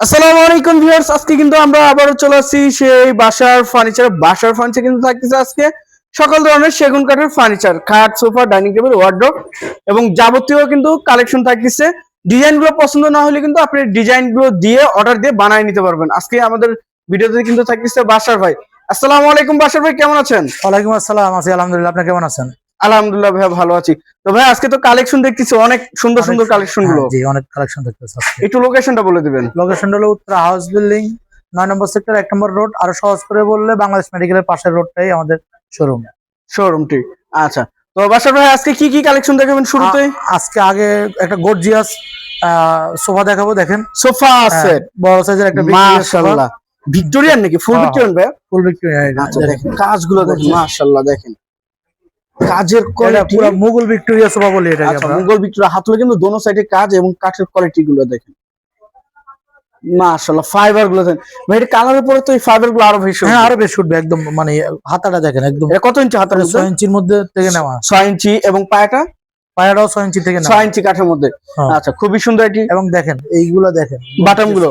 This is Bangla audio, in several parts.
আসসালামু আলাইকুম ভিউয়ার্স, আজকে কিন্তু আমরা আবারও চলে আসছি সেই বাসার ফার্নিচার কিন্তু থাকতেছে আজকে সকল ধরনের সেগুন কাঠের ফার্নিচার, খাট, সোফা, ডাইনিং টেবিল, ওয়ার্ড্রোব এবং যাবতীয় কিন্তু কালেকশন থাকতেছে। ডিজাইনগুলো পছন্দ না হলে কিন্তু আপনি ডিজাইনগুলো দিয়ে অর্ডার দিয়ে বানিয়ে নিতে পারবেন। আজকে আমাদের ভিডিওতে কিন্তু থাকতেছে বাসার ভাই। আসসালামু আলাইকুম বাসার ভাই, কেমন আছেন? ওয়ালাইকুম আসসালাম, আছি আলহামদুলিল্লাহ। আপনি কেমন আছেন? আলহামদুলিল্লাহ ভাইয়া, ভালো আছি। তো ভাই আজকে তো কালেকশন দেখতেছি অনেক সুন্দর সুন্দর কালেকশন গুলো। জি, অনেক কালেকশন দেখতেছি আজকে। একটু লোকেশনটা বলে দিবেন। লোকেশনটা হলো উত্তরা হাউস বিল্ডিং 9 নম্বর সেক্টর 1 নম্বর রোড। আর সহজ করে বললে বাংলাদেশ মেডিকেলের পাশের রোডটাই আমাদের শোরুমটি। আচ্ছা, তো বাসার ভাই আজকে কি কি কালেকশন দেখাবেন শুরুতে? আজকে আগে একটা গর্জিয়াস সোফা দেখাবো। দেখেন সোফা আছে বড় সাইজের একটা মাশাআল্লাহ। ভিক্টোরিয়ান নাকি ফুল ভিক্টোরিয়ান ভাই? ফুল ভিক্টোরিয়ান। আচ্ছা দেখেন কাজগুলো দেখেন মাশাআল্লাহ, দেখেন কাজের কোয়ালিটি পুরো মুঘল ভিক্টোরিয়া সোফা বলি এটাকে আচ্ছা, আমরা। মুঘল ভিক্টোরিয়া হাতলে কিন্তু দোনো সাইডে কাজ এবং কাঠের কোয়ালিটি গুলো দেখেন মাশাআল্লাহ। ফাইবার গুলো দেখেন ভাই, এটা কালারের পরে তো এই ফাইবার গুলো আরো বেশি আরো বেশি উঠবে একদম। মানে হাতাটা দেখেন একদম। এটা কত ইঞ্চি হাতার মধ্যে? 6 ইঞ্চির মধ্যে থেকে নেওয়া। 6 ইঞ্চি এবং পায়াটাও 6 ইঞ্চি থেকে নেওয়া। 6 ইঞ্চি কাঠের মধ্যে। আচ্ছা, খুবই সুন্দর এটি। এবং দেখেন এইগুলো দেখেন বাটন গুলো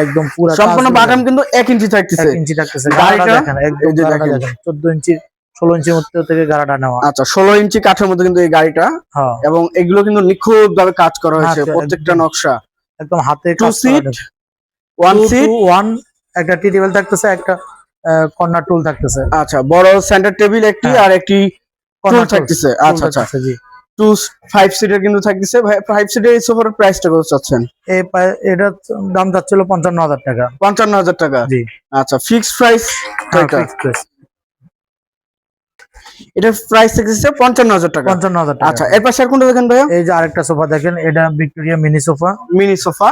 একদম পুরো সম্পূর্ণ বাটাম কিন্তু 1 ইঞ্চি থাকতেছে। 1 ইঞ্চি থাকতেছে। গাড়াটা দেখেন একদম, গাড়াটা দেখেন 14 ইঞ্চি 16 ইঞ্চির মধ্যে থেকে গাড়াটা নেওয়া। আচ্ছা, 16 ইঞ্চি কাঠের মধ্যে কিন্তু এই গাড়িটা। এবং এগুলো কিন্তু নিখুঁত ভাবে কাজ করা হয়েছে, প্রত্যেকটা নকশা একদম হাতে। 2 সিট 1 সিট 1 একটা টি টেবিল থাকতেছে, একটা কর্নার টুল থাকতেছে। আচ্ছা, বড় সেন্টার টেবিল একটি আর একটি টুল থাকতেছে। আচ্ছা আচ্ছা, জি 5 সিটের কিন্তু থাকতেছে। ভাই 5 সিটের এই সোফার প্রাইসটা কত চাচ্ছেন? এটা দাম যাচ্ছিল 55,000 টাকা। 55,000 টাকা। জি আচ্ছা, ফিক্সড প্রাইস কয়টা? এটা প্রাইস থাকতেছে 55,000 টাকা। 55,000 টাকা। আচ্ছা, এর পাশে আর কোনটা দেখেন ভাইয়া? এই যে আরেকটা সোফা দেখেন, এটা Victoria mini sofa. Mini sofa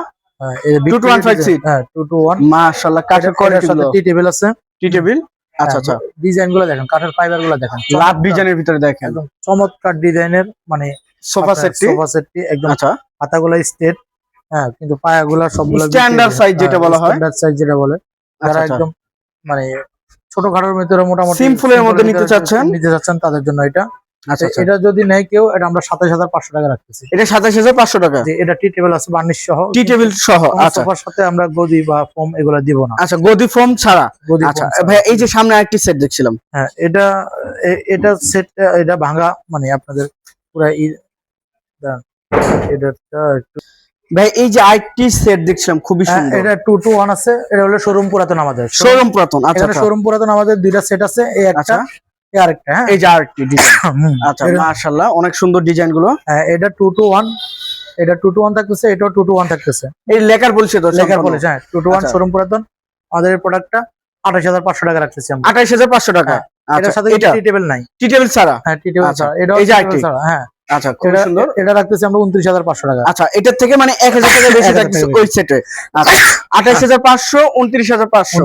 2 to 1 5 seat. 2 to 1 মাশাআল্লাহ, কাঠের কোয়ালিটি গুলো। টি টেবিল আছে। টি টেবিল। আচ্ছা আচ্ছা, ডিজাইন গুলো দেখেন, কাঠের ফাইবার গুলো দেখেন, লাভ ডিজাইনের ভিতরে দেখেন একদম চমৎকার ডিজাইনের। মানে সোফা সেটটি একদম। আচ্ছা, হাতাগুলো স্ট্রেট, কিন্তু পায়াগুলো সবগুলো স্ট্যান্ডার্ড সাইজ যেটা বলা হয়, স্ট্যান্ডার্ড সাইজ যেটা বলে। যারা একদম মানে ছোটখাটোর ভিতরে মোটামুটি সিম্পলের মধ্যে নিতে চাচ্ছেন তাদের জন্য এটা। আচ্ছা, এটা যদি নেয় কেউ, এটা আমরা 27,500 টাকা রাখতেছি। এটা 27,500 টাকা। এটা টি টেবিল আছে বার্নিশ সহ। টি টেবিল সহ। আচ্ছা, সোফার সাথে আমরা গদি বা ফোম এগুলা দিব না। আচ্ছা, গদি ফোম ছাড়া। আচ্ছা ভাই, এই যে সামনে আরেকটি সেট দেখছিলাম। এটা সেট, এটা ভাঙা মানে আপনাদের পুরো এটা একটু ভাই, এই যে আরেকটি সেট দেখছিলাম খুবই সুন্দর। এটা 2 to 1 আছে। এটা হলো শোরুম পুরাতন আমাদের। শোরুম পুরাতন। আচ্ছা, শোরুম পুরাতন আমাদের দুইটা সেট আছে, এই একটা এই আরেকটা। এই যে আরেকটি ডিজাইন। আচ্ছা, মাশাআল্লাহ অনেক সুন্দর ডিজাইন গুলো। এটা 2 to 1, এটা 2 to 1 থাকতেছে, এটাও 2 to 1 থাকতেছে। এই লেকার বলছে তো, লেকার বলেছে 2 to 1 শোরুম পুরাতন। আমাদের এই প্রোডাক্টটা 28,500 টাকা রাখতেছি আমরা। 28,500 টাকা। এটার সাথে টি টেবিল নাই। টি টেবিল ছাড়া। টি টেবিল ছাড়া। এটাও এই যে আরেকটি। আচ্ছা, খুব সুন্দর। এটা রাখতেছি আমরা 29,500 টাকা। আচ্ছা, এটার থেকে মানে 1,000 টাকা বেশি থাকছে ওই সেটে। আচ্ছা, 28,500 29,500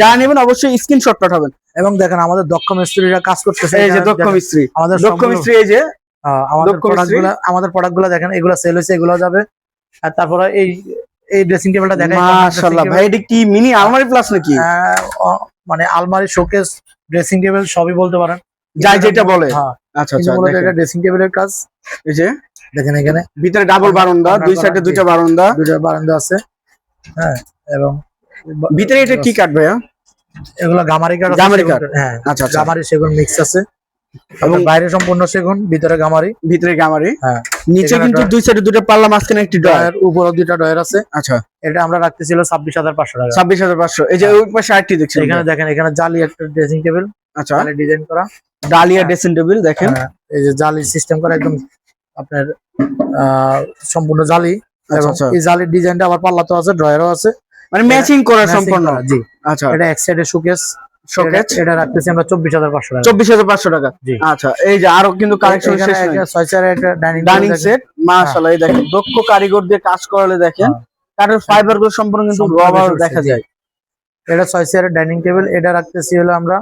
যা নেবেন অবশ্যই স্ক্রিনশট পাঠাবেন। এবং দেখেন আমাদের দক্ষ মিস্ত্রিরা কাজ করতেছে। এই যে দক্ষ মিস্ত্রি, আমাদের দক্ষ মিস্ত্রি, এই যে আমাদের প্রোডাক্টগুলো দেখেন, এগুলো সেল হয়েছে, এগুলো যাবে। আর তারপরে এই ড্রেসিং টেবিলটা দেখেন মাশাআল্লাহ ভাই, এটা কি মিনি আলমারি প্লাস নাকি? মানে আলমারি, শোকেস, ড্রেসিং টেবিল সবই বলতে পারেন, যাই যেটা বলে। আচ্ছা আচ্ছা, এটা ড্রেসিং টেবিলের কাজ। এই যে দেখেন এখানে ভিতরে ডাবল বারান্দা, দুই সাইডে দুইটা বারান্দা আছে। এবং ভিতরে এটা কি কাঠ ভাইয়া? এগুলো গামারি কাঠ। আচ্ছা, গামারি সেগুন মিক্স আছে। এবং বাইরে সম্পূর্ণ সেগুন, ভিতরে গামারি। নিচে কিন্তু দুই সাইডে দুটো পাল্লা, মাঝখানে একটি ডয়ার, উপরে দুটো ডয়ার আছে। আচ্ছা, এটা আমরা রাখতেছিল 26,500 টাকা। 26,500। এই যে ওই পাশে আরেকটি দেখছেন, এখানে দেখেন, এখানে জালি একটা ড্রেসিং টেবিল। আচ্ছা, জালি ডিজাইন করা ডালিয়া ড্রেসিং টেবিল দেখেন। এই যে জালি সিস্টেম করা একদম আপনার সম্পূর্ণ জালি। এবং এই জালির ডিজাইনটা আবার পাল্লা তো আছে, ড্রয়ারও আছে, মানে ম্যাচিং করা সম্পূর্ণ। জি। আচ্ছা, এটা এক সাইডে শোকেস। এটা রাখতেছি আমরা 24,500 টাকা। 24,500 টাকা। আচ্ছা, এই যে আরো কিন্তু কালেকশন শেষ নাই। 6 চেয়ারের একটা ডাইনিং সেট। মাশাআল্লাহ, এই দেখেন দক্ষ কারিগর দিয়ে কাজ করালে দেখেন কাঠের ফাইবার গুলো সম্পূর্ণ কিন্তু রবার দেখা যায়। এটা 6 চেয়ারের ডাইনিং টেবিল। এটা রাখতেছি হলো আমরা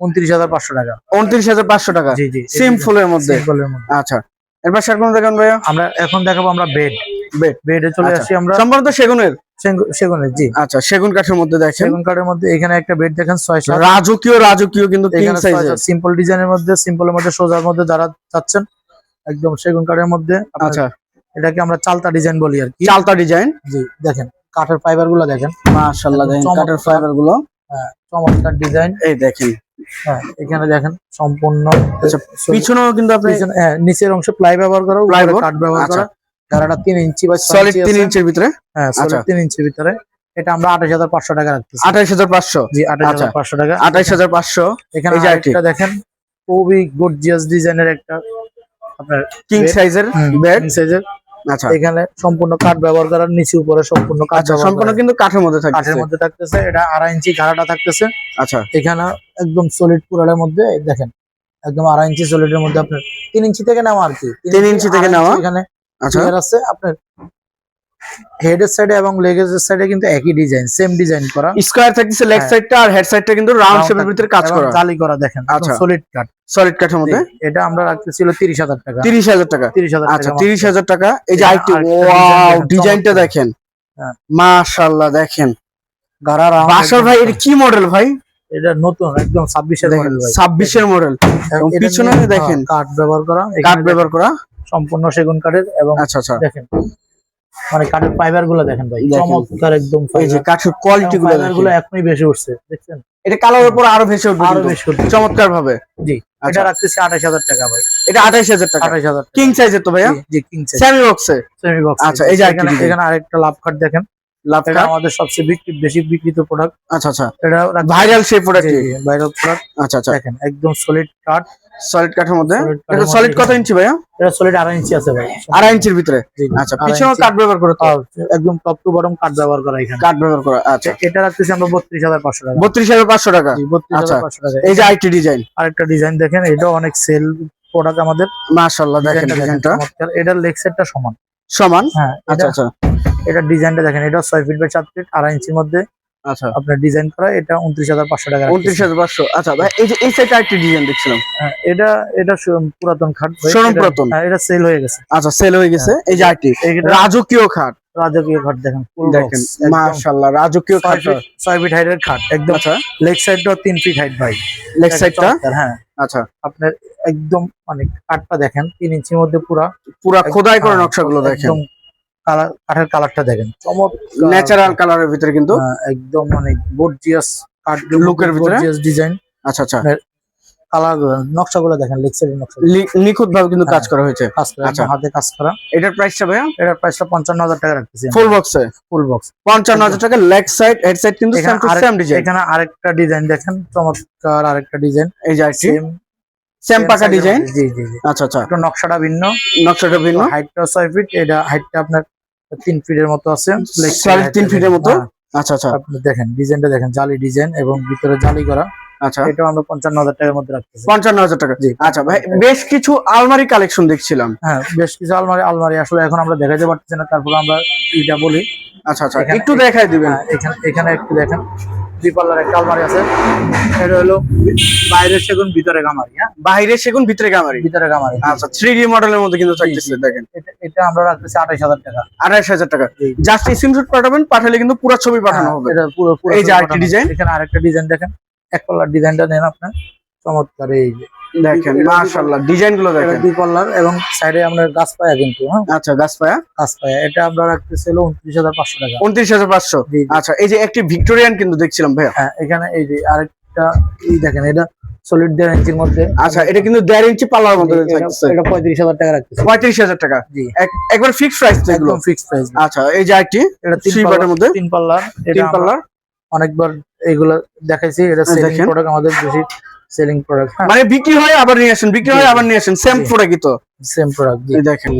29,500 টাকা। 29,500 টাকা। জি জি, সিম্পলের মধ্যে। আচ্ছা, এরপর কোন দেখেন ভাইয়া? আমরা এখন দেখাবো আমরা বেডে চলে আসি আমরা। সম্পূর্ণ সেগুনের। জি। আচ্ছা, সেগুন কাঠের মধ্যে দেখেন। সেগুন কাঠের মধ্যে এখানে একটা বেড দেখেন 6-7 রাজকীয় কিন্তু কিং সাইজের। সিম্পল ডিজাইনের মধ্যে, সিম্পলের মধ্যে, সোজার মধ্যে যারা চাচ্ছেন একদম সেগুন কাঠের মধ্যে। আচ্ছা, এটাকে আমরা চালতা ডিজাইন বলি আর কি। চালতা ডিজাইন। জি, দেখেন কাঠের ফাইবার গুলো দেখেন, মাশাআল্লাহ দেখেন চমৎকার। কাঠের ফাইবার গুলো। হ্যাঁ, চমৎকার ডিজাইন। এই দেখেন হ্যাঁ, এখানে দেখেন সম্পূর্ণ আচ্ছা পিছনেও কিন্তু আপনি হ্যাঁ, নিচের অংশে প্লাই ব্যবহার করা, উপরে Plywood, কাঠ ব্যবহার আচ্ছা। করা। গাড়াটা 3 ইঞ্চি বা 6 সলিড ইঞ্চি 3 আছে। ইঞ্চির ভিতরে। হ্যাঁ, আচ্ছা। সলিড 3 ইঞ্চির ভিতরে। এটা আমরা 28500 টাকা রাখতেছি। 28500। জি, আচ্ছা 28500 টাকা। 28500। এখানে এই যে আরেকটি। আরেকটা দেখেন, খুবই গর্জিয়াস ডিজাইনের একটা আপনার কিং bed, সাইজের বেড। king size এর। আচ্ছা এখানে সম্পূর্ণ কাঠ ব্যবহার করার, নিচে উপরে সম্পূর্ণ কাঠ আচ্ছা ব্যবহার সম্পূর্ণ করা। কিন্তু কাঠের মধ্যে কাঠের থাকছে। মধ্যে থাকতেছে। এটা 2.5 ইঞ্চি গাড়াটা থাকতেছে। আচ্ছা এখানে একদম সলিড পুরালের মধ্যে দেখেন, একদম 2.5 ইঞ্চি সলিডের মধ্যে আপনার 3 ইঞ্চি থেকে নেওয়া আর কি। 3 ইঞ্চি থেকে 2.5 নেওয়া। এখানে আচ্ছা clear আছে। আপনার হেডের সাইডে এবং লেগের সাইডে কিন্তু একই ডিজাইন, সেম ডিজাইন করা। স্কয়ার থাকতেছে লেগ হ্যাঁ। সাইডটা, আর হেড সাইডটা কিন্তু রাউন্ড Round শেপের ভিতরে কাজ এবং করা। জালি করা দেখেন, আচ্ছা। সলিড কাঠ। সলিড কাঠের মধ্যে। এটা আমরা রাখতেছিল 30,000 টাকা। 30000 টাকা। 30,000 আচ্ছা টাকা। 30000 টাকা। এই যে এটা আইটি, আরেকটা ওয়াও design ডিজাইনটা চমৎকার। দেখেন। হ্যাঁ। মাশাআল্লাহ দেখেন। গাড়া round বাসার একদম। ভাই এটা কি মডেল ভাই? এটা নতুন একদম 26 এর দেখেন মডেল ভাই। 26 এর মডেল। এবং এটা পিছনে নিয়ে- দেখেন কাঠ ব্যবহার করা। কাঠ এখানে ব্যবহার করা। দেখেন সম্পূর্ণ সেগুন কাঠের এবং আচ্ছা আচ্ছা দেখেন মানে কাঠের ফাইবার গুলো দেখেন ভাই, দেখেন। চমৎকার একদম এই যে fiber। কাঠের কোয়ালিটি এবং গুলো fiber গুলো দেখেন। এখনই বেশি উঠছে দেখছেন। এটা কালারের উপর আরো ভেসে উঠবে আরো কিন্তু বেশি উঠবে। চমৎকার ভাবে। জি, আচ্ছা। এটা রাখতেছি 28000 টাকা ভাই। এটা 28000 টাকা। 28000 টাকা। কিং সাইজের তো ভাইয়া? জি, কিং সাইজ সেমি বক্সে। Semi box. আচ্ছা, এই যে আরেকটি এখানে design। এখানে আরেকটা লাভ কাঠ দেখেন, লাভ এটা কাট। আমাদের সবচেয়ে বেশি বিক্রিত প্রোডাক্ট। আচ্ছা আচ্ছা এটা ভাইরাল সেই প্রোডাক্ট। Viral product. আচ্ছা আচ্ছা দেখেন একদম সলিড কাঠ। সলিড কাঠের মধ্যে। Solid কাঠের এটা মধ্যে সলিড কত এখানে- ইঞ্চি ভাইয়া? এটা সলিড 2.5 ইঞ্চি আছে ভাই। 2.5 ইঞ্চির ভিতরে। জি, আচ্ছা 2.5 পিছনেও ইঞ্চি। কাঠ ব্যবহার করে তো? একদম টপ টু বটম কাঠ ব্যবহার করা এখানে। কাঠ ব্যবহার করা। আচ্ছা এটা রাখতেছি আমরা 32,500 টাকা। 32500 টাকা। জি, 32,500 টাকা। এই যে আইটি ডিজাইন। আরেকটা ডিজাইন দেখেন, এটা অনেক সেল প্রোডাক্ট আমাদের। মাশাআল্লাহ দেখেন ডিজাইনটা দেখেন ডিজাইনটা চমৎকার। এটার লেগ সেটটা সমান। সমান। হ্যাঁ, আচ্ছা আচ্ছা এটা ডিজাইনটা দেখেন, এটা 6 ফিট বাই 7 ফিট 2.5 ইঞ্চির মধ্যে আচ্ছা আপনার ডিজাইন করা। এটা 29,500 টাকা রাখতেছি। 29500। আচ্ছা ভাই এই যে এই সাইডে আইটি ডিজাইন দেখছিলাম। হ্যাঁ, এটা পুরাতন খাট ভাই। শোরুম এটা- পুরাতন। হ্যাঁ, এটা সেল হয়ে গেছে। আচ্ছা সেল হয়ে গেছে। এই যে আইটি এটা রাজকীয় খাট রাজকীয় খাট দেখেন, full দেখেন। box, একদম মাশাআল্লাহ রাজকীয় 6 খাট। ফিট 6 ফিট হাইটের খাট একদম। আচ্ছা লেগ সাইডটাও 3 ফিট হাইট ভাই। লেগ সাইডটা। চমৎকার, হ্যাঁ আচ্ছা আপনার একদম মানে কাঠটা দেখেন 3 ইঞ্চির মধ্যে পুরা পুরা খোদাই করে হ্যাঁ, নকশাগুলো দেখেন। একদম কাঠের কালারটা দেখেন চমৎকার। ন্যাচারাল কালারের ভিতরে কিন্তু। একদম মানে গর্জিয়াস কাঠ Look-এর ভিতরে? Gorgeous design. আচ্ছা আচ্ছা কালার নকশাগুলো দেখেন, লেগ সাইডের নকশা নিখুঁত ভাবে কিন্তু কাজ হ্যাঁ। করা হয়েছে। কাজ করা, আচ্ছা। একদম হাতে কাজ করা। এটার প্রাইসটা ভাইয়া? এটার প্রাইসটা 55,000 টাকা রাখতেছি। ফুল বক্সে ফুল বক্স। 55000 টাকা। লেগ সাইড হেড সাইড কিন্তু সেম টু সেম ডিজাইন। এখানে আরেকটা ডিজাইন দেখেন, চমৎকার আরেকটা ডিজাইন। এই যে আইটি সেম সেম পাকা ডিজাইন। জি জি জি। আচ্ছা আচ্ছা একটু নকশাটা ভিন্ন, নকশাটা ভিন্ন। হাইটটা 6 ফিট, এটা হাইটটা আপনার 3 ফিটের মতো আছে। leg side 3.5 height ফিটের মতো। হ্যাঁ, আচ্ছা আচ্ছা আপনি দেখেন ডিজাইনটা দেখেন, জালি ডিজাইন এবং ভিতরে জালি করা। আচ্ছা এটাও আমরা 55,000 টাকার মধ্যে রাখতেছি। 55000 টাকা। জি। আচ্ছা ভাই বেশ কিছু আলমারি কালেকশন দেখছিলাম। হ্যাঁ, বেশ কিছু আলমারি আসলে এখন আমরা দেখাতে পারতেছি না, তারপর আমরা এটা বলি। আচ্ছা আচ্ছা এখানে- একটু দেখাই দিবেন। হ্যাঁ, এখানে একটু দেখেন, 2 পাল্লার একটা আলমারি আছে। এটা হলো বাইরের সেগুন, ভিতরে গামারি। হ্যাঁ, বাইরে সেগুন ভিতরে গামারি। ভিতরে গামারি। আচ্ছা 3D মডেলের মধ্যে কিন্তু থাকতেছে দেখেন। এটা আমরা রাখতেছি 28,000 টাকা। 28000 টাকা। জি। জাস্ট স্ক্রিনশট পাঠাবেন, পাঠালে কিন্তু পুরো ছবি পাঠানো হবে। এটা পুরো এই যে আরেকটি পাঠানো। ডিজাইন। এখানে আরেকটা ডিজাইন দেখেন, এক পাল্লার ডিজাইনটা নেন আপনার, চমৎকার। এই যে দেখেন এটা মাশাআল্লাহ ডিজাইন গুলো এটা দেখেন। 2 পাল্লার এবং সাইডে আমরা গাছ পায়া কিন্তু। হ্যাঁ, আচ্ছা গাছ পায়া গাছ পায়া। এটা আমরা রাখতেছি হলো 29,500 টাকা। 29500। জি, জি। আচ্ছা এই যে একটি ভিক্টোরিয়ান কিন্তু দেখছিলাম ভাইয়া। হ্যাঁ, এখানে এই যে আরেকটা দেখেন, এটা সলিড 1.5 ইঞ্চির মধ্যে। আচ্ছা এটা কিন্তু 1.5 ইঞ্চি পাল্লার মধ্যে থাকতেছে। এটা 35,000 টাকা রাখতেছি। 35000 টাকা। জি, একবার ফিক্সড প্রাইস তো এগুলো। একদম ফিক্সড প্রাইস। আচ্ছা এই যে একটি এটা 3 3 পার্টের মধ্যে 3 পাল্লার। এটা 3 পাল্লার। অনেকবার এগুলো দেখাইছি। এটা সেলিং দেখেন। প্রোডাক্ট, আমাদের বেশি সেলিং প্রোডাক্ট। হ্যাঁ, মানে বিক্রি হয় আবার নিয়ে আসেন, বিক্রি হয় আবার নিয়ে আসেন, সেম জি। প্রোডাক্টই তো। Same product. জি, এই দেখেন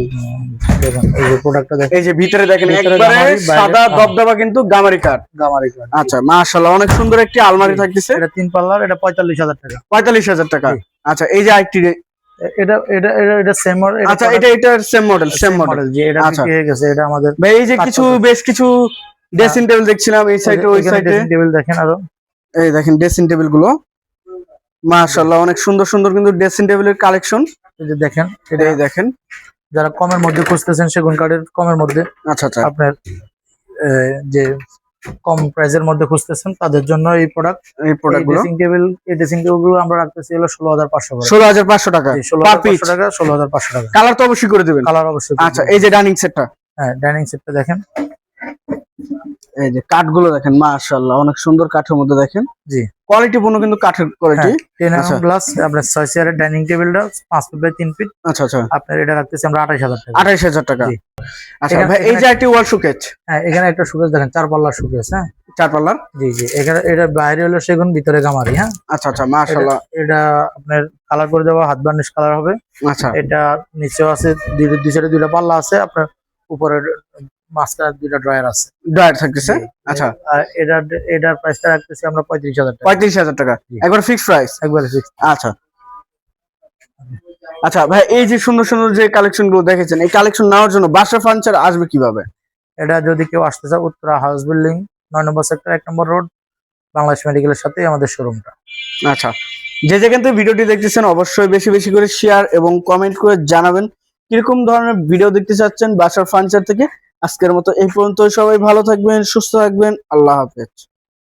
দেখেন এই যে প্রোডাক্টটা দেখেন, এই যে ভিতরে দেখেন ভিতরে একবারে গামারি, বাইরে- সাদা হ্যাঁ। দবদবা কিন্তু গামারি কাঠ। গামারি কাঠ। আচ্ছা মাশাআল্লাহ অনেক সুন্দর একটি আলমারি থাকতেছে। এটা 3 পাল্লার, এটা 45,000 টাকা। 45000 টাকা। জি। আচ্ছা এই যে আরেকটি। এটা সেম মডেল। আচ্ছা এটা সেম মডেল সেম মডেল। জি, এটা আচ্ছা। বিক্রি হয়ে গেছে। এটা আমাদের ভাই এই যে কিছু বেশ কিছু ড্রেসিং টেবিল দেখছিলাম এই সাইডে ওই সাইডে। টেবিল দেখেন আরো। এই দেখেন ড্রেসিং টেবিল গুলো মাশাআল্লাহ অনেক সুন্দর সুন্দর কিন্তু ড্রেসিং টেবিলের কালেকশন। এই যে দেখেন, এটা এই দেখেন। যারা কমের মধ্যে খুঁজতেছেন, সেগুন কাঠের কমের মধ্যে, আচ্ছা আচ্ছা আপনার যে কম প্রাইসের মধ্যে খুঁজতেছেন তাদের জন্য এই প্রোডাক্ট। এই প্রোডাক্ট গুলো এই ড্রেসিং টেবিল গুলো আমরা রাখতেছি হলো 16,500 করে। 16500 টাকা পার 16,500 পিস। টাকা, 16,500 টাকা। কালার তো অবশ্যই করে দিবেন। কালার অবশ্যই। আচ্ছা এই যে ডাইনিং সেটটা। হ্যাঁ, ডাইনিং সেটটা দেখেন, এই যে কাঠগুলো দেখেন, মাশাআল্লাহ অনেক সুন্দর কাঠের মধ্যে দেখেন। জি। কোয়ালিটি পূর্ণ কিন্তু কাঠের কোয়ালিটি। 10 আচ্ছা। mm গ্লাস, আপনার 6 চেয়ারের ডাইনিং টেবিলটা 5 ফিট বাই 3 ফিট। আচ্ছা আচ্ছা, আপনার এটা রাখতেছি আমরা 28000 টাকা। 28000 টাকা। জি। আচ্ছা ভাই, এই যে একটি ওয়াল শোকেস। হ্যাঁ, এখানে একটা শোকেস দেখেন, 4 পাল্লার শোকেস। হ্যাঁ, 4 পাল্লার। জি জি, এখানে এটা বাইরে হলো সেগুন, ভিতরে গামারি। হ্যাঁ, আচ্ছা আচ্ছা, মাশাআল্লাহ। এটা আপনার কালার করে দেওয়া, হাত বার্নিশ কালার হবে। আচ্ছা এটা নিচেও আছে, দুই সাইডে দুইটা পাল্লা আছে, আপনার উপরে মাঝখানে দুইটা ড্রয়ার আছে। ড্রয়ার থাকতেছে। আচ্ছা, আর এটার প্রাইসটা রাখতেছি আমরা 35000 টাকা। 35000 টাকা একবার ফিক্সড প্রাইস। একবারে ফিক্স। আচ্ছা আচ্ছা ভাই, এই যে সুন্দর সুন্দর যে কালেকশন গুলো দেখেছেন, এই কালেকশন নেওয়ার জন্য বাসার ফার্নিচার আসবে কিভাবে? এটা যদি কেউ আসতে চায়, উত্তরা হাউস বিল্ডিং 9 নম্বর সেক্টর 1 নম্বর রোড, বাংলাদেশ মেডিকেলের সাথে আমাদের শোরুমটা। আচ্ছা, যে যেখান থেকে ভিডিওটি দেখতেছেন অবশ্যই বেশি বেশি করে শেয়ার এবং কমেন্ট করে জানাবেন কিরকম ধরনের ভিডিও দেখতে চাচ্ছেন বাসার ফার্নিচার থেকে। আজকের মতো এই পর্যন্ত, সবাই ভালো থাকবেন, সুস্থ থাকবেন, আল্লাহ হাফেজ।